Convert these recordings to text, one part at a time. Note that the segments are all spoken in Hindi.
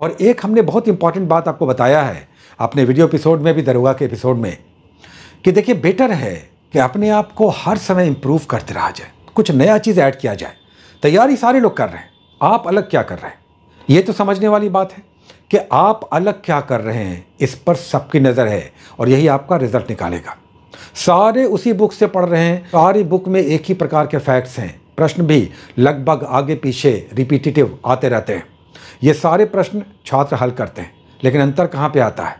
और एक हमने बहुत इंपॉर्टेंट बात आपको बताया है अपने वीडियो एपिसोड में भी, दरोगा के एपिसोड में, कि देखिए बेटर है कि अपने आप को हर समय इंप्रूव करते रहा जाए, कुछ नया चीज़ ऐड किया जाए। तैयारी सारे लोग कर रहे हैं, आप अलग क्या कर रहे हैं, ये तो समझने वाली बात है कि आप अलग क्या कर रहे हैं, इस पर सबकी नज़र है और यही आपका रिजल्ट निकालेगा। सारे उसी बुक से पढ़ रहे हैं, सारी बुक में एक ही प्रकार के फैक्ट्स हैं, प्रश्न भी लगभग आगे पीछे रिपीटेटिव आते रहते हैं। ये सारे प्रश्न छात्र हल करते हैं, लेकिन अंतर कहाँ पे आता है?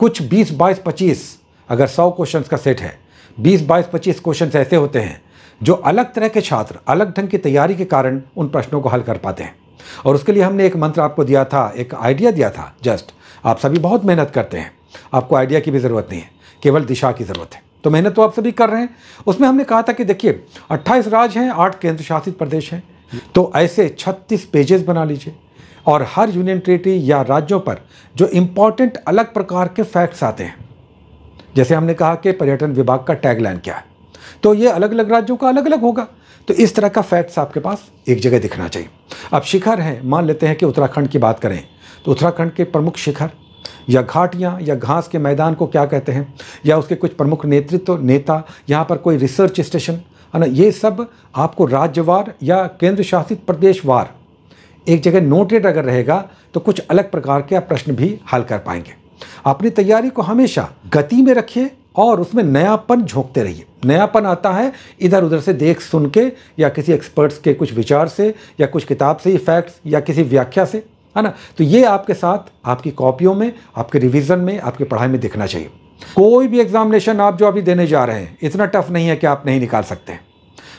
कुछ 20, 22, 25, अगर 100 क्वेश्चंस का सेट है, 20, 22, 25 क्वेश्चंस ऐसे होते हैं जो अलग तरह के छात्र अलग ढंग की तैयारी के कारण उन प्रश्नों को हल कर पाते हैं। और उसके लिए हमने एक मंत्र आपको दिया था, एक आइडिया दिया था। जस्ट आप सभी बहुत मेहनत करते हैं, आपको आइडिया की भी ज़रूरत नहीं है, केवल दिशा की ज़रूरत है। तो मेहनत तो आप सभी कर रहे हैं। उसमें हमने कहा था कि देखिए 28 राज्य हैं, 8 केंद्र शासित प्रदेश हैं, तो ऐसे 36 पेजेस बना लीजिए और हर यूनियन टेरिटरी या राज्यों पर जो इम्पॉर्टेंट अलग प्रकार के फैक्ट्स आते हैं, जैसे हमने कहा कि पर्यटन विभाग का टैगलाइन क्या है, तो ये अलग अलग राज्यों का अलग अलग होगा। तो इस तरह का फैक्ट्स आपके पास एक जगह दिखना चाहिए। अब शिखर हैं, मान लेते हैं कि उत्तराखंड की बात करें तो उत्तराखंड के प्रमुख शिखर या घाटियाँ या घास के मैदान को क्या कहते हैं, या उसके कुछ प्रमुख नेतृत्व नेता, यहाँ पर कोई रिसर्च स्टेशन है ना, ये सब आपको राज्यवार या केंद्र शासित प्रदेशवार एक जगह नोटेड अगर रहेगा तो कुछ अलग प्रकार के आप प्रश्न भी हल कर पाएंगे। अपनी तैयारी को हमेशा गति में रखिए और उसमें नयापन झोंकते रहिए। नयापन आता है इधर उधर से देख सुन के, या किसी एक्सपर्ट्स के कुछ विचार से, या कुछ किताब से फैक्ट्स, या किसी व्याख्या से, है ना। तो ये आपके साथ आपकी कॉपियों में, आपके रिवीजन में, आपकी पढ़ाई में दिखना चाहिए। कोई भी एग्जामिनेशन आप जो अभी देने जा रहे हैं इतना टफ नहीं है कि आप नहीं निकाल सकते।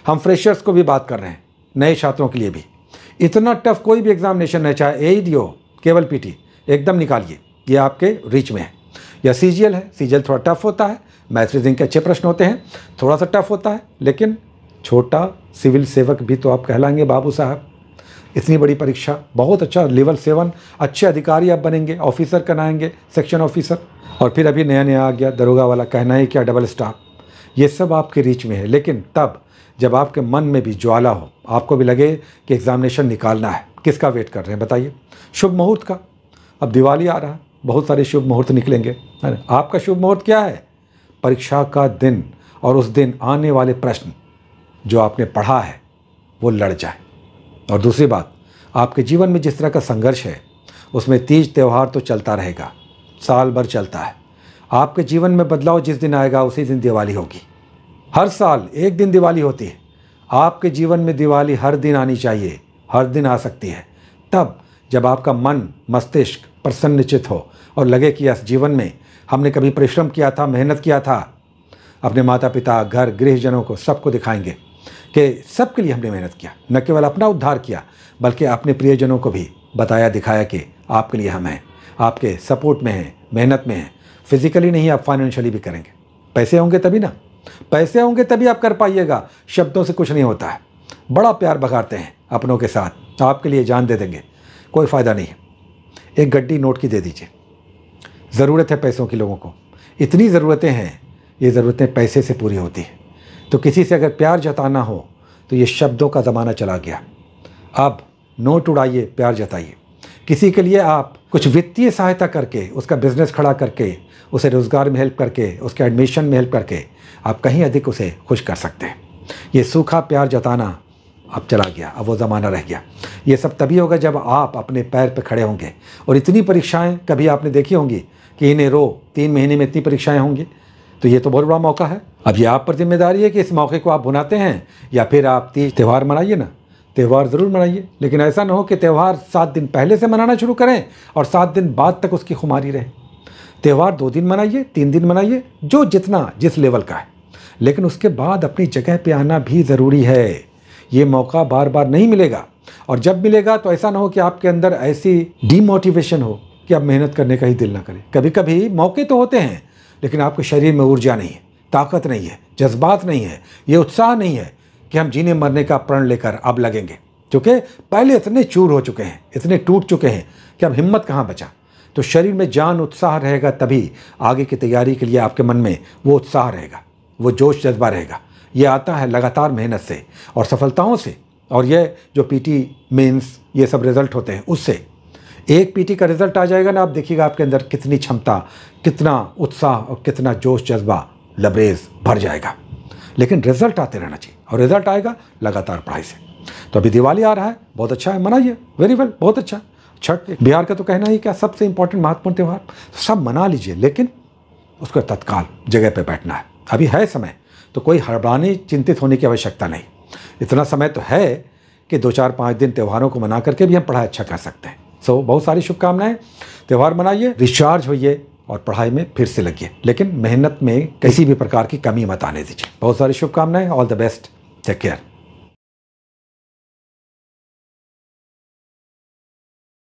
हम फ्रेशर्स को भी बात कर रहे हैं, नए छात्रों के लिए भी इतना टफ कोई भी एग्जामिनेशन है, चाहे एईडी हो, केवल पीटी, एकदम निकालिए, ये आपके रीच में है। या सीजीएल है, सीजीएल थोड़ा टफ होता है, मैथ्स रीजनिंग के अच्छे प्रश्न होते हैं, थोड़ा सा टफ होता है, लेकिन छोटा सिविल सेवक भी तो आप कहलाएंगे बाबू साहब। इतनी बड़ी परीक्षा, बहुत अच्छा लेवल 7, अच्छे अधिकारी आप बनेंगे, ऑफिसर बनाएंगे, सेक्शन ऑफिसर। और फिर अभी नया नया आ गया दरोगा वाला, कहना ही क्या, डबल स्टार। ये सब आपके रीच में है, लेकिन तब जब आपके मन में भी ज्वाला हो, आपको भी लगे कि एग्जामिनेशन निकालना है। किसका वेट कर रहे हैं बताइए? शुभ मुहूर्त का। अब दिवाली आ रहा है, बहुत सारे शुभ मुहूर्त निकलेंगे, है ना। आपका शुभ मुहूर्त क्या है? परीक्षा का दिन, और उस दिन आने वाले प्रश्न जो आपने पढ़ा है वो लड़ जाए। और दूसरी बात, आपके जीवन में जिस तरह का संघर्ष है उसमें तीज त्यौहार तो चलता रहेगा, साल भर चलता है। आपके जीवन में बदलाव जिस दिन आएगा उसी दिन दिवाली होगी। हर साल एक दिन दिवाली होती है, आपके जीवन में दिवाली हर दिन आनी चाहिए, हर दिन आ सकती है। तब जब आपका मन मस्तिष्क प्रसन्नचित हो और लगे कि इस जीवन में हमने कभी परिश्रम किया था, मेहनत किया था, अपने माता पिता, घर, गृहजनों को सबको दिखाएंगे कि सबके लिए हमने मेहनत किया, न केवल अपना उद्धार किया बल्कि अपने प्रियजनों को भी बताया दिखाया कि आपके लिए हम हैं, आपके सपोर्ट में हैं, मेहनत में हैं। फिजिकली नहीं, आप फाइनेंशियली भी करेंगे। पैसे होंगे तभी ना, पैसे होंगे तभी आप कर पाइएगा, शब्दों से कुछ नहीं होता है। बड़ा प्यार बघाड़ते हैं अपनों के साथ, तो आपके लिए जान दे देंगे, कोई फ़ायदा नहीं है। एक गड्डी नोट की दे दीजिए। ज़रूरत है पैसों की, लोगों को इतनी ज़रूरतें हैं, ये ज़रूरतें पैसे से पूरी होती है। तो किसी से अगर प्यार जताना हो तो ये शब्दों का ज़माना चला गया। अब नोट उड़ाइए, प्यार जताइए। किसी के लिए आप कुछ वित्तीय सहायता करके, उसका बिजनेस खड़ा करके, उसे रोज़गार में हेल्प करके, उसके एडमिशन में हेल्प करके आप कहीं अधिक उसे खुश कर सकते हैं। ये सूखा प्यार जताना अब चला गया, अब वो ज़माना रह गया। ये सब तभी होगा जब आप अपने पैर पर खड़े होंगे। और इतनी परीक्षाएं कभी आपने देखी होंगी कि इन्हें 3 महीने में इतनी परीक्षाएं होंगी, तो ये तो बहुत बड़ा मौका है। अब ये आप पर जिम्मेदारी है कि इस मौके को आप भुनाते हैं या फिर आप तीज त्यौहार मनाइए ना, त्यौहार ज़रूर मनाइए, लेकिन ऐसा ना हो कि त्यौहार 7 दिन पहले से मनाना शुरू करें और 7 दिन बाद तक उसकी खुमारी रहे। त्यौहार 2 दिन मनाइए, 3 दिन मनाइए, जो जितना जिस लेवल का है, लेकिन उसके बाद अपनी जगह पे आना भी ज़रूरी है। ये मौका बार बार नहीं मिलेगा, और जब मिलेगा तो ऐसा ना हो कि आपके अंदर ऐसी डीमोटिवेशन हो कि अब मेहनत करने का ही दिल ना करे। कभी कभी मौके तो होते हैं, लेकिन आपके शरीर में ऊर्जा नहीं है, ताकत नहीं है, जज्बात नहीं है, ये उत्साह नहीं है कि हम जीने मरने का प्रण लेकर अब लगेंगे, क्योंकि पहले इतने चूर हो चुके हैं, इतने टूट चुके हैं कि अब हिम्मत कहाँ बचा। तो शरीर में जान उत्साह रहेगा तभी आगे की तैयारी के लिए आपके मन में वो उत्साह रहेगा, वो जोश जज्बा रहेगा। ये आता है लगातार मेहनत से और सफलताओं से, और ये जो पीटी मेंस ये सब रिजल्ट होते हैं उससे। एक पीटी का रिजल्ट आ जाएगा ना, आप देखिएगा आपके अंदर कितनी क्षमता, कितना उत्साह और कितना जोश जज्बा लबरेज भर जाएगा। लेकिन रिजल्ट आते रहना चाहिए, और रिजल्ट आएगा लगातार पढ़ाई से। तो अभी दिवाली आ रहा है, बहुत अच्छा है, मनाइए, वेरी वेल, बहुत अच्छा। छठ बिहार का तो कहना ही क्या, सबसे इंपॉर्टेंट महत्वपूर्ण त्यौहार, सब मना लीजिए, लेकिन उसको तत्काल जगह पे बैठना है। अभी है समय, तो कोई हड़बड़ाने चिंतित होने की आवश्यकता नहीं। इतना समय तो है कि 2-4-5 दिन त्योहारों को मना करके भी हम पढ़ाई अच्छा कर सकते हैं। सो बहुत सारी शुभकामनाएं, त्यौहार मनाइए, रिचार्ज होइए और पढ़ाई में फिर से लगिए, लेकिन मेहनत में किसी भी प्रकार की कमी मत आने दीजिए। बहुत सारी शुभकामनाएं, all the best, take care.